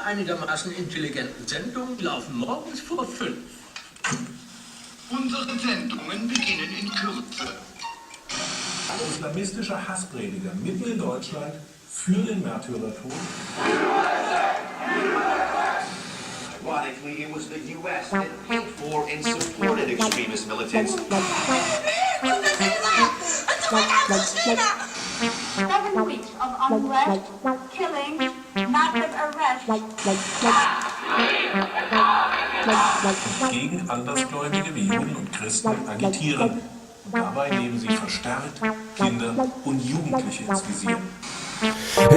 einigermaßen intelligenten Sendungen laufen morgens vor 5. Unsere Sendungen beginnen in Kürze. Islamistischer Hassprediger mitten in Deutschland für den Märtyrertod. Ironically, it was the U.S. that paid for and supported extremist militants. 7 weeks of unrest, killing, massive arrests. Gegen Andersgläubige wie Juden und Christen agitieren. Und dabei nehmen sie verstärkt Kinder und Jugendliche ins Visier.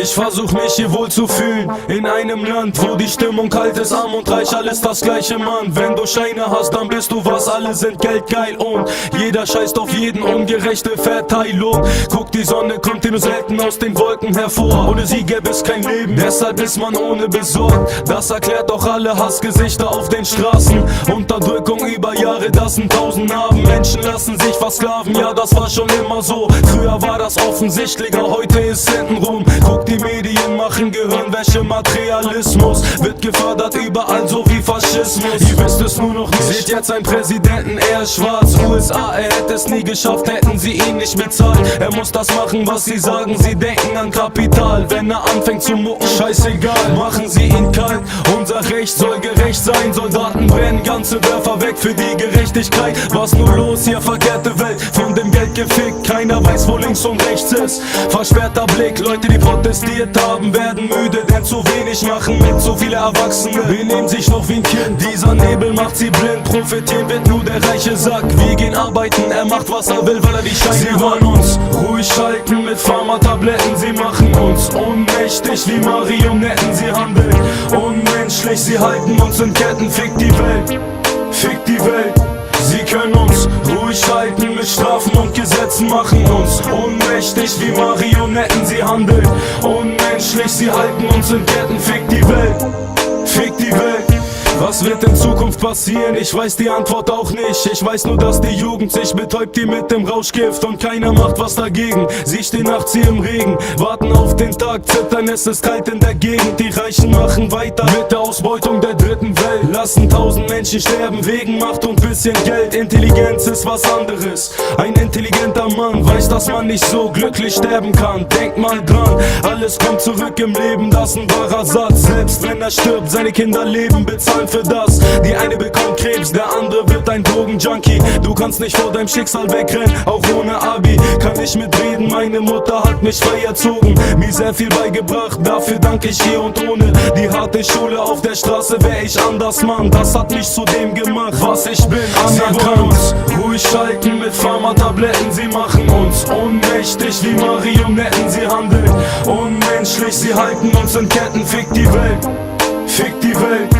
Ich versuch mich hier wohl zu fühlen, in einem Land, wo die Stimmung kalt ist, arm und reich, alles das gleiche, Mann. Wenn du Scheine hast, dann bist du was, alle sind geldgeil und jeder scheißt auf jeden, ungerechte Verteilung. Guck, die Sonne kommt hier nur selten aus den Wolken hervor, ohne sie gäbe es kein Leben, deshalb ist man ohne besorgt. Das erklärt auch alle Hassgesichter auf den Straßen, Unterdrückung über Jahre, das sind 1000 Narben. Menschen lassen sich versklaven, ja das war schon immer so. Früher war das offensichtlicher, heute ist hintenrum. Guck, die Medien machen Gehirnwäsche, Materialismus wird gefördert überall, so wie Faschismus. Ihr wisst es nur noch nicht. Seht jetzt einen Präsidenten, er ist schwarz, USA, er hätte es nie geschafft, hätten sie ihn nicht bezahlt. Er muss das machen, was sie sagen, sie denken an Kapital. Wenn er anfängt zu mucken, scheißegal, machen sie ihn kalt. Unser Recht soll gerecht sein, Soldaten brennen ganze Dörfer weg für die Gerechtigkeit. Was nur los hier, verkehrte Welt, von dem Geld gefickt, keiner weiß, wo links und rechts ist. Versperrter Blick, Leute, die protestiert haben, werden müde, denn zu wenig machen mit so viele Erwachsene. Benehmen sich noch wie ein Kind, dieser Nebel macht sie blind. Profitieren wird nur der reiche Sack. Wir gehen arbeiten, er macht was er will, weil er die Scheine. Sie wollen uns ruhig schalten mit Pharmatabletten. Sie machen uns ohnmächtig wie Marionetten. Sie handeln unmenschlich, sie halten uns in Ketten. Fick die Welt, fick die Welt. Sie können uns ruhig halten mit Strafen und Gesetzen, machen uns ohnmächtig wie Marionetten. Sie handeln unmenschlich, sie halten uns in Ketten. Fick die Welt, fick die Welt. Was wird in Zukunft passieren? Ich weiß die Antwort auch nicht. Ich weiß nur, dass die Jugend sich betäubt hier mit dem Rauschgift und keiner macht was dagegen. Sie stehen nachts hier im Regen, warten auf den Tag, zittern, es ist kalt in der Gegend. Die Reichen machen weiter mit der Ausbeutung der dritten Welt, lassen 1000 Menschen sterben wegen Macht und bisschen Geld. Intelligenz ist was anderes. Ein intelligenter Mann weiß, dass man nicht so glücklich sterben kann. Denk mal dran, alles kommt zurück im Leben, das ist ein wahrer Satz. Selbst wenn er stirbt, seine Kinder leben, bezahlen für das. Die eine bekommt Krebs, der andere wird ein Drogenjunkie. Du kannst nicht vor deinem Schicksal wegrennen, auch ohne Abi. Kann nicht mitreden, meine Mutter hat mich frei erzogen, mir sehr viel beigebracht, dafür danke ich hier und ohne die harte Schule auf der Straße wär ich anders, Mann. Das hat mich zu dem gemacht, was ich bin, anerkannt. Sie wollen uns ruhig schalten mit Pharmatabletten. Sie machen uns ohnmächtig wie Marionetten. Sie handeln unmenschlich, sie halten uns in Ketten. Fick die Welt, fick die Welt.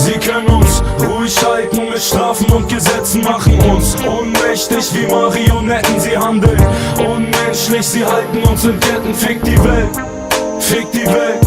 Sie können uns ruhig halten mit Strafen und Gesetzen, machen uns ohnmächtig wie Marionetten. Sie handeln unmenschlich, sie halten uns in Ketten. Fick die Welt, fick die Welt.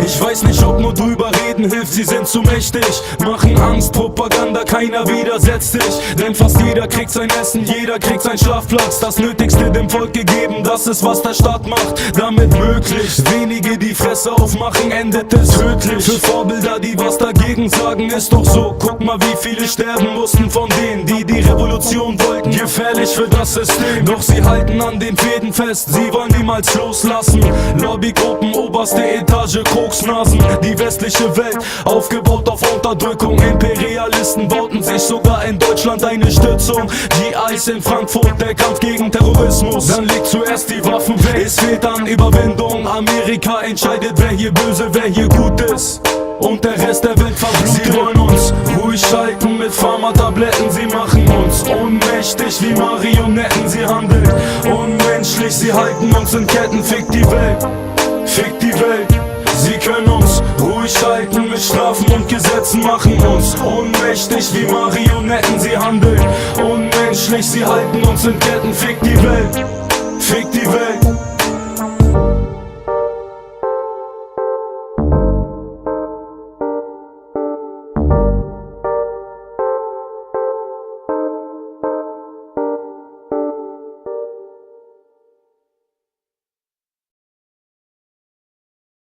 Ich weiß nicht, ob nur drüber reden hilft, sie sind zu mächtig. Machen Angst, Propaganda, keiner widersetzt sich. Denn fast jeder kriegt sein Essen, jeder kriegt seinen Schlafplatz. Das Nötigste dem Volk gegeben, das ist was der Staat macht damit möglich. Wenige, die Fresse aufmachen, endet es tödlich. Für Vorbilder, die was dagegen sagen, ist doch so. Guck mal, wie viele sterben mussten von denen, die die Revolution wollten. Gefährlich für das System, doch sie halten an den Fäden fest, sie wollen niemals loslassen. Lobbygruppen, oberste Etage, Koksnasen, die westliche Welt, aufgebaut auf Unterdrückung. Imperialisten bauten sich sogar in Deutschland eine Stützung. GIs in Frankfurt, der Kampf gegen Terrorismus. Dann legt zuerst die Waffen weg, es fehlt an Überwindung. Amerika entscheidet, wer hier böse, wer hier gut ist. Und der Rest der Welt verblutet. Sie wollen uns ruhig schalten mit Pharmatabletten. Sie machen uns ohnmächtig wie Marionetten. Sie handeln unmenschlich, sie halten uns in Ketten. Fick die Welt, fick die Welt. Sie können uns ruhig halten mit Strafen und Gesetzen, machen uns ohnmächtig wie Marionetten. Sie handeln unmenschlich, sie halten uns in Ketten. Fick die Welt, fick die Welt.